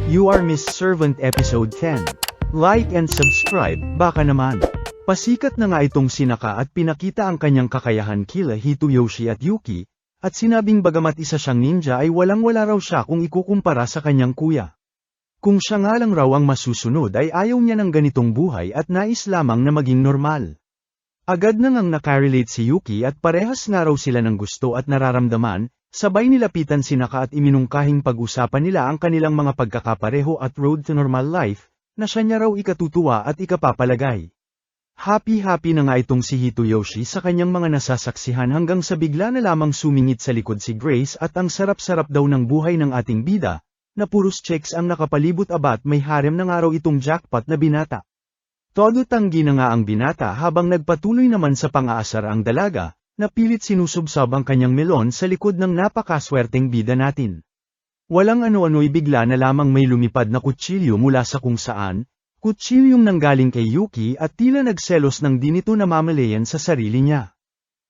You Are Miss Servant Episode 10. Like and subscribe, baka naman. Pasikat na nga itong si Naka at pinakita ang kanyang kakayahan kila Hitoyoshi at Yuki, at sinabing bagamat isa siyang ninja ay walang-wala raw siya kung ikukumpara sa kanyang kuya. Kung siya nga lang raw ang masusunod ay ayaw niya ng ganitong buhay at nais lamang na maging normal. Agad na ngang nakarelate si Yuki at parehas nga raw sila ng gusto at nararamdaman, sabay nilapitan si Naka at iminungkahing pag-usapan nila ang kanilang mga pagkakapareho at road to normal life, na siya niya raw ikatutuwa at ikapapalagay. Happy-happy na nga itong si Hitoyoshi sa kanyang mga nasasaksihan hanggang sa bigla na lamang sumingit sa likod si Grace at ang sarap-sarap daw ng buhay ng ating bida, na puros checks ang nakapalibot abat may harem na nga raw itong jackpot na binata. Todo tanggi na nga ang binata habang nagpatuloy naman sa pang-aasar ang dalaga, na pilit sinusubsob ang kanyang melon sa likod ng napakaswerteng bida natin. Walang ano-ano'y bigla na lamang may lumipad na kutsilyo mula sa kung saan, kutsilyong nanggaling kay Yuki at tila nagselos ng di nito namamalayan sa sarili niya.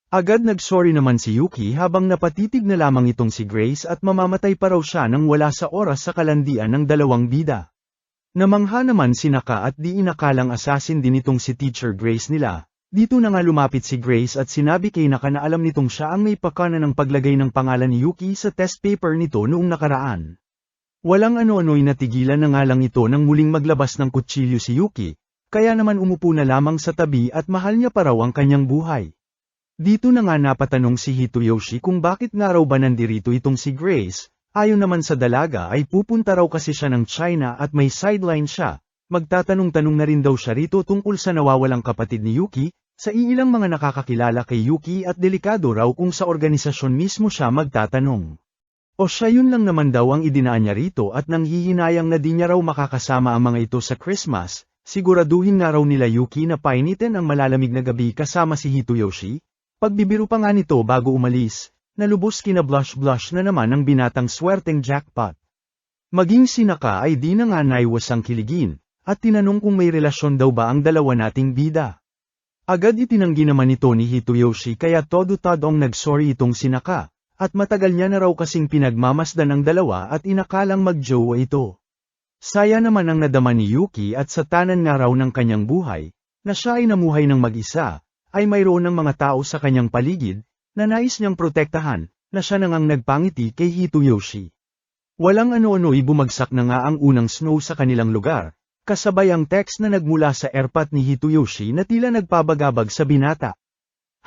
Agad nagsorry naman si Yuki habang napatitig na lamang itong si Grace at mamamatay pa raw siya nang wala sa oras sa kalandian ng dalawang bida. Namangha naman si Naka at di inakalang assassin din itong si Teacher Grace nila. Dito na nga lumapit si Grace at sinabi kay Naka na alam nitong siya ang may pakana ng paglagay ng pangalan ni Yuki sa test paper nito noong nakaraan. Walang ano-ano'y natigilan na nga lang ito nang muling maglabas ng kutsilyo si Yuki, kaya naman umupo na lamang sa tabi at mahal niya pa raw ang kanyang buhay. Dito na nga napatanong si Hitoyoshi kung bakit nga raw ba nandirito itong si Grace, ayon naman sa dalaga ay pupunta raw kasi siya ng China at may sideline siya, magtatanong-tanong na rin daw siya rito tungkol sa nawawalang kapatid ni Yuki, sa iilang mga nakakakilala kay Yuki at delikado raw kung sa organisasyon mismo siya magtatanong. O siya yun lang naman daw ang idinaan niya rito at nang hihinayang na di niya raw makakasama ang mga ito sa Christmas, siguraduhin nga raw nila Yuki na painitin ang malalamig na gabi kasama si Hitoyoshi. Pagbibiro pa nga nito bago umalis, nalubos kina-blush-blush na naman ang binatang swerteng jackpot. Maging si Naka ay di na nga naiwasang kiligin, at tinanong kung may relasyon daw ba ang dalawa nating bida. Agad itinanggi naman ito ni Hitoyoshi kaya todo-todong nagsorry itong si Naka. At matagal niya na raw kasing pinagmamasdan ang dalawa at inakalang mag-jowa ito. Saya naman ang nadama ni Yuki at sa tanan nga raw ng kanyang buhay, na siya ay namuhay ng mag-isa, ay mayroon ng mga tao sa kanyang paligid, na nais niyang protektahan, na siya nang nagpangiti kay Hitoyoshi. Walang ano-ano'y bumagsak na nga ang unang snow sa kanilang lugar, kasabay ang text na nagmula sa airpot ni Hitoyoshi na tila nagpabagabag sa binata.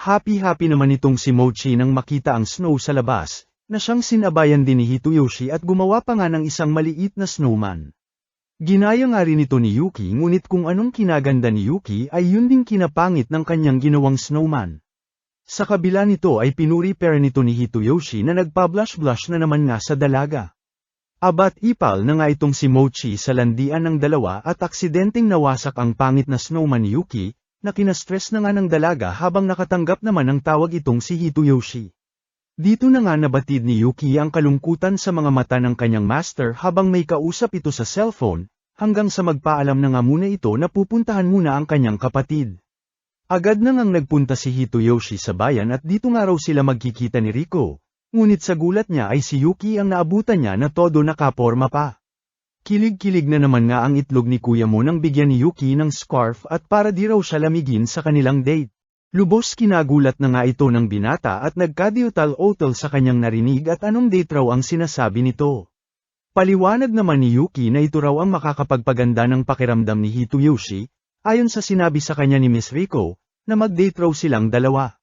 Happy-happy naman itong si Mochi nang makita ang snow sa labas, na siyang sinabayan din ni Hitoyoshi at gumawa pa nga ng isang maliit na snowman. Ginaya nga rin ito ni Yuki ngunit kung anong kinaganda ni Yuki ay yun ding kinapangit ng kanyang ginawang snowman. Sa kabila nito ay pinuri pera nito ni Hitoyoshi na nagpa-blush-blush na naman nga sa dalaga. Abat ipal na nga itong si Mochi sa landian ng dalawa at aksidenteng nawasak ang pangit na snowman ni Yuki, na kinastress na nga ng dalaga habang nakatanggap naman ng tawag itong si Hitoyoshi. Dito na nga nabatid ni Yuki ang kalungkutan sa mga mata ng kanyang master habang may kausap ito sa cellphone, hanggang sa magpaalam na nga muna ito na pupuntahan muna ang kanyang kapatid. Agad na ngang nagpunta si Hitoyoshi sa bayan at dito nga raw sila magkikita ni Rico, ngunit sa gulat niya ay si Yuki ang naabutan niya na todo nakaporma pa. Kilig-kilig na naman nga ang itlog ni kuya mo nang bigyan ni Yuki ng scarf at para di raw siya lamigin sa kanilang date. Lubos kinagulat na nga ito ng binata at nagkadiutal-otal sa kanyang narinig at anong date raw ang sinasabi nito. Paliwanag naman ni Yuki na ito raw ang makakapagpaganda ng pakiramdam ni Hitoyoshi, ayon sa sinabi sa kanya ni Miss Rico, na mag-date raw silang dalawa.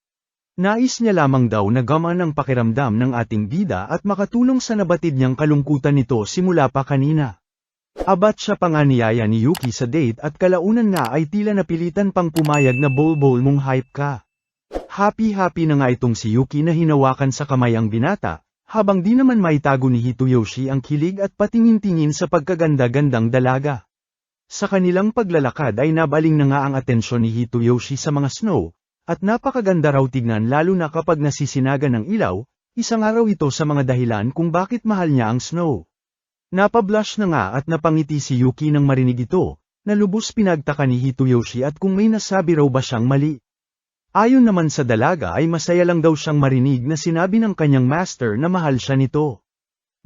Nais niya lamang daw na gamaan ang pakiramdam ng ating bida at makatulong sa nabatid niyang kalungkutan nito simula pa kanina. Abat siya pa nga niyaya ni Yuki sa date at kalaunan nga ay tila napilitan pang pumayag na bol-bol mong hype ka. Happy-happy na nga itong si Yuki na hinawakan sa kamay ang binata, habang di naman maitago ni Hitoyoshi ang kilig at patingin-tingin sa pagkaganda-gandang dalaga. Sa kanilang paglalakad ay nabaling na nga ang atensyon ni Hitoyoshi sa mga snow, at napakaganda raw tignan lalo na kapag nasisinagan ng ilaw, isang araw ito sa mga dahilan kung bakit mahal niya ang snow. Napablush na nga at napangiti si Yuki nang marinig ito, na lubos pinagtaka ni Hitoyoshi at kung may nasabi raw ba siyang mali. Ayon naman sa dalaga ay masaya lang daw siyang marinig na sinabi ng kanyang master na mahal siya nito.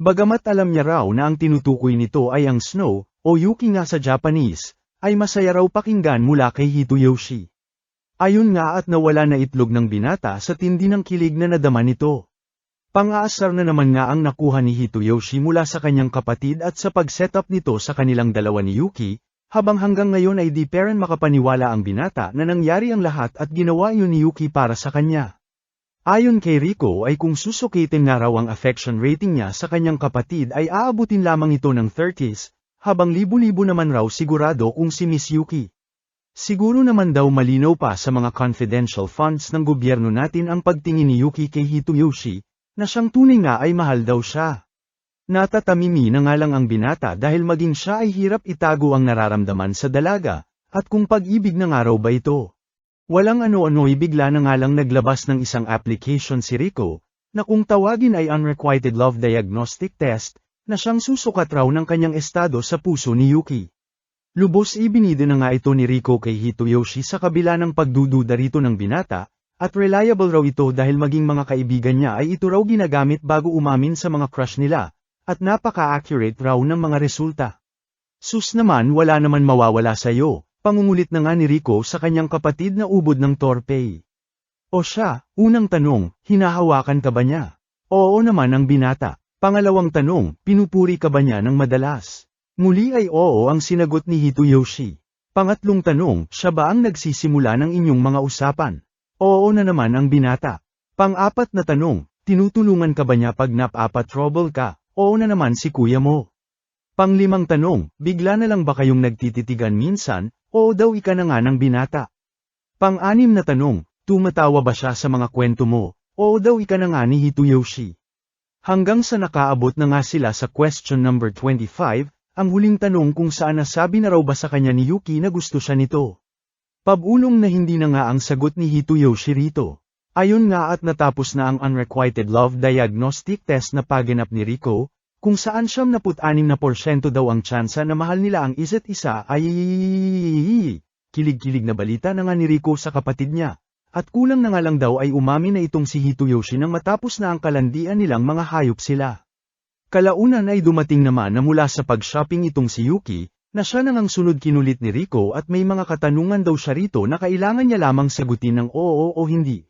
Bagamat alam niya raw na ang tinutukoy nito ay ang Snow, o Yuki nga sa Japanese, ay masaya raw pakinggan mula kay Hitoyoshi. Ayun nga at nawala na itlog ng binata sa tindi ng kilig na nadama nito. Pang-aasar na naman nga ang nakuha ni Hitoyoshi mula sa kanyang kapatid at sa pag-setup nito sa kanilang dalawa ni Yuki, habang hanggang ngayon ay di pa rin makapaniwala ang binata na nangyari ang lahat at ginawa yun ni Yuki para sa kanya. Ayon kay Rico ay kung susukitin nga raw ang affection rating niya sa kanyang kapatid ay aabutin lamang ito ng 30s, habang libu-libo naman raw sigurado kung si Miss Yuki. Siguro naman daw malinaw pa sa mga confidential funds ng gobyerno natin ang pagtingin ni Yuki kay Hitoyoshi, na siyang tunay nga ay mahal daw siya. Natatamimi na nga lang ang binata dahil maging siya ay hirap itago ang nararamdaman sa dalaga, at kung pag-ibig na nga raw ba ito. Walang ano-ano ay bigla na nga lang naglabas ng isang application si Rico, na kung tawagin ay Unrequited Love Diagnostic Test, na siyang susukat raw ng kanyang estado sa puso ni Yuki. Lubos ibinida na nga ito ni Rico kay Hitoyoshi sa kabila ng pagdududa rito ng binata, at reliable raw ito dahil maging mga kaibigan niya ay ito raw ginagamit bago umamin sa mga crush nila, at napaka-accurate raw ng mga resulta. Sus naman wala naman mawawala sa'yo, pangungulit na nga ni Rico sa kanyang kapatid na ubod ng torpe. O siya, unang tanong, hinahawakan ka ba niya? Oo naman ang binata. Pangalawang tanong, pinupuri ka ba niya ng madalas? Muli ay oo ang sinagot ni Hitoyoshi. Pangatlong tanong, siya ba ang nagsisimula ng inyong mga usapan? Oo na naman ang binata. Pang-apat na tanong, tinutulungan ka ba niya pag napa-trouble ka? Oo na naman si kuya mo. Pang-limang tanong, bigla na lang ba kayong nagtititigan minsan? Oo daw ika na nga ng binata. Pang-anim na tanong, tumatawa ba siya sa mga kwento mo? Oo daw ika na nga ni Hitoyoshi. Hanggang sa nakaabot na nga sila sa question number 25, ang huling tanong kung saan nasabi na raw ba sa kanya ni Yuki na gusto siya nito. Pabulong na hindi na nga ang sagot ni Hitoyoshi rito. Ayon nga at natapos na ang Unrequited Love Diagnostic Test na paganap ni Rico, kung saan 76% daw ang tsansa na mahal nila ang isa't isa ay kilig-kilig na balita na nga ni Rico sa kapatid niya. At kulang na nga lang daw ay umamin na itong si Hitoyoshi nang matapos na ang kalandian nilang mga hayop sila. Kalaunan ay dumating naman na mula sa pag-shopping itong si Yuki, na siya nang ang sunod kinulit ni Rico at may mga katanungan daw siya rito na kailangan niya lamang sagutin ng oo o hindi.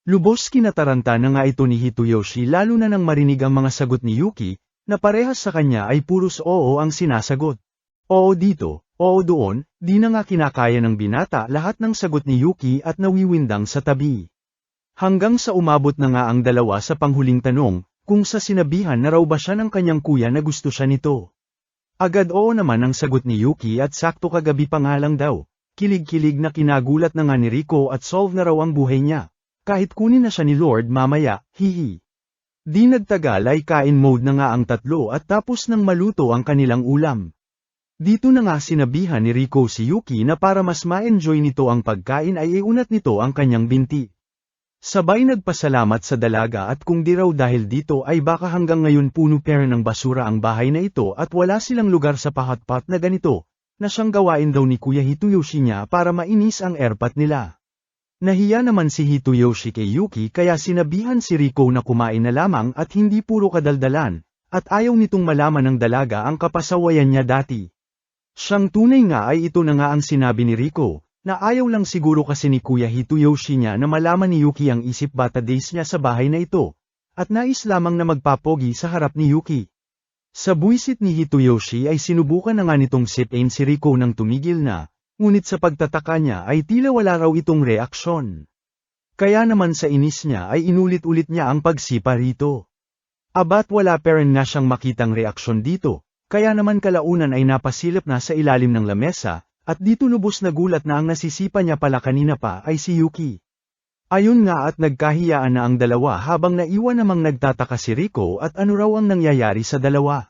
Lubos kinataranta na nga ito ni Hitoyoshi lalo na nang marinig ang mga sagot ni Yuki, na parehas sa kanya ay puros oo ang sinasagot. Oo dito, oo doon, di na nga kinakaya ng binata lahat ng sagot ni Yuki at nawiwindang sa tabi. Hanggang sa umabot na nga ang dalawa sa panghuling tanong, kung sa sinabihan na raw ba siya ng kanyang kuya na gusto siya nito. Agad oo naman ang sagot ni Yuki at sakto kagabi pa nga lang daw. Kilig-kilig na kinagulat na nga ni Rico at solve na raw ang buhay niya. Kahit kunin na siya ni Lord mamaya, hihi. Di nagtagal ay kain mode na nga ang tatlo at tapos nang maluto ang kanilang ulam. Dito na nga sinabihan ni Rico si Yuki na para mas ma-enjoy nito ang pagkain ay iunat nito ang kanyang binti. Sabay nagpasalamat sa dalaga at kung di raw dahil dito ay baka hanggang ngayon puno pera ng basura ang bahay na ito at wala silang lugar sa pahatpat na ganito, na siyang gawain daw ni Kuya Hitoyoshi niya para mainis ang airpat nila. Nahiya naman si Hitoyoshi kay Yuki kaya sinabihan si Rico na kumain na lamang at hindi puro kadaldalan, at ayaw nitong malaman ng dalaga ang kapasawayan niya dati. Siyang tunay nga ay ito na nga ang sinabi ni Rico. Na ayaw lang siguro kasi ni Kuya Hitoyoshi niya na malaman ni Yuki ang isip bata days niya sa bahay na ito, at nais lamang na magpapogi sa harap ni Yuki. Sa buwisit ni Hitoyoshi ay sinubukan na nga nitong sipain si Rico nang tumigil na, ngunit sa pagtataka niya ay tila wala raw itong reaksyon. Kaya naman sa inis niya ay inulit-ulit niya ang pagsipa rito. Abat wala pa rin na siyang makitang reaksyon dito, kaya naman kalaunan ay napasilip na sa ilalim ng lamesa, at dito lubos na gulat na ang nasisipa niya pala kanina pa ay si Yuki. Ayun nga at nagkahiyaan na ang dalawa habang naiwan namang nagtataka si Rico at ano raw ang nangyayari sa dalawa.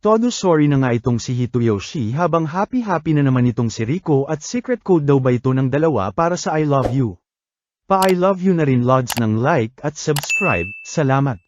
Todo sorry na nga itong si Hitoyoshi habang happy-happy na naman itong si Rico at secret code daw ba ito ng dalawa para sa I love you. Pa I love you na rin lods ng like at subscribe, salamat.